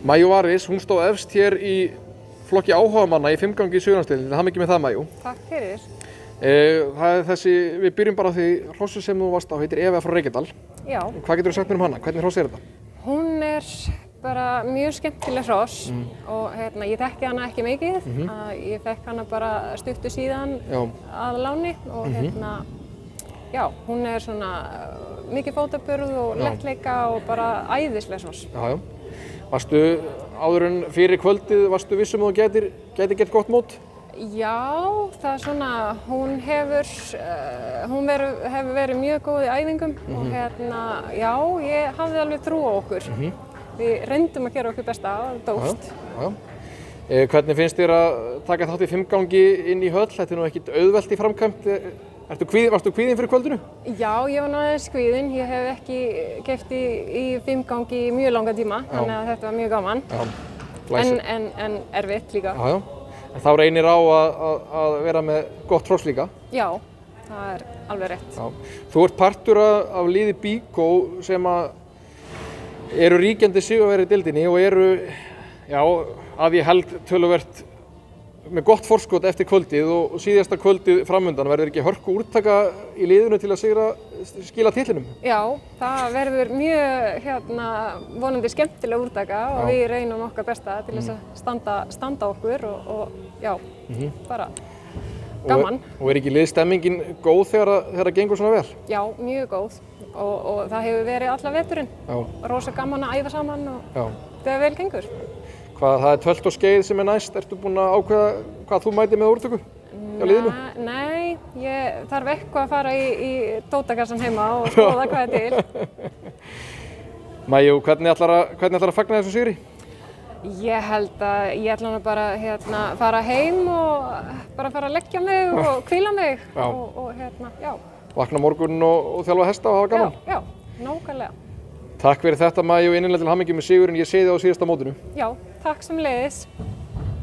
Maju Varis, hún stóð efst hér í flokki áhugamanna í 5 gangi í Suðurlandsdeildinni. Til hamingju með það, Maju. Takk fyrir. Það þessi, við byrjum bara á því hrossu sem þú varst á, heitir Eva frá Reykjadal. Já. Hvað geturðu sagt mér um hana? Hvernig hross þetta? Hún bara mjög skemmtileg hross og ég þekki hana ekki mikið. Ég fekk hana bara stuttu síðan að láni og já, hún svona mikið fótaburð og lettleika og bara æðisleg hross. Já. Varstu áður en fyrir kvöldið, varstu vissum að þú gæti gert gott mót? Já, það svona, hún hefur verið mjög góð í æfingum og já, ég hafði alveg trú á okkur. Við reyndum að gera okkur besta, það tókst. Hvernig finnst þér að taka þátt í 5 gangi inn í höll? Þetta nú ekkert auðvelt í framkvæmd. Varstu kvíðin fyrir kvöldinu? Já, ég var aðeins kvíðin. Ég hef ekki keppt í 5 gangi í mjög langa tíma, þannig að þetta var mjög gaman. En erfitt líka. En þá reynir á að vera með gott hross líka? Já, það alveg rétt. Þú ert partur af liði Bíkó sem eru ríkjandi sigurvegari í deildinni og eru, að ég held töluvert með gott forskot eftir kvöldið og síðasta kvöldið framundan. Verður ekki hörku úrtaka í liðinu til að skila titlinum? Já, það verður mjög vonandi skemmtileg úrtaka og við reynum okkar besta til þess að standa okkur og bara gaman. Og ekki liðstemmingin góð þegar það gengur svona vel? Já, mjög góð og það hefur verið alla veturinn. Rosa gaman að æfa saman og þegar vel gengur. Það er Tölt og Skeið sem næst. Ertu búin að ákveða hvað þú mætir með úrtöku hjá liðinu? Nei, ég þarf eitthvað að fara í dótakassan heima og skoða hvað er til. Maju, hvernig ætlar að fagna þessu sigri? Ég held að ég ætla bara fara heim og bara fara að leggja mig og hvíla mig og Vakna morgun og þjálfa hesta og hafa gaman? Já, nákvæmlega. Takk fyrir þetta, Maju, innilega til hamingju með sigurinn. Ég sé þig á síðasta mótinu. Já, takk sömuleiðis.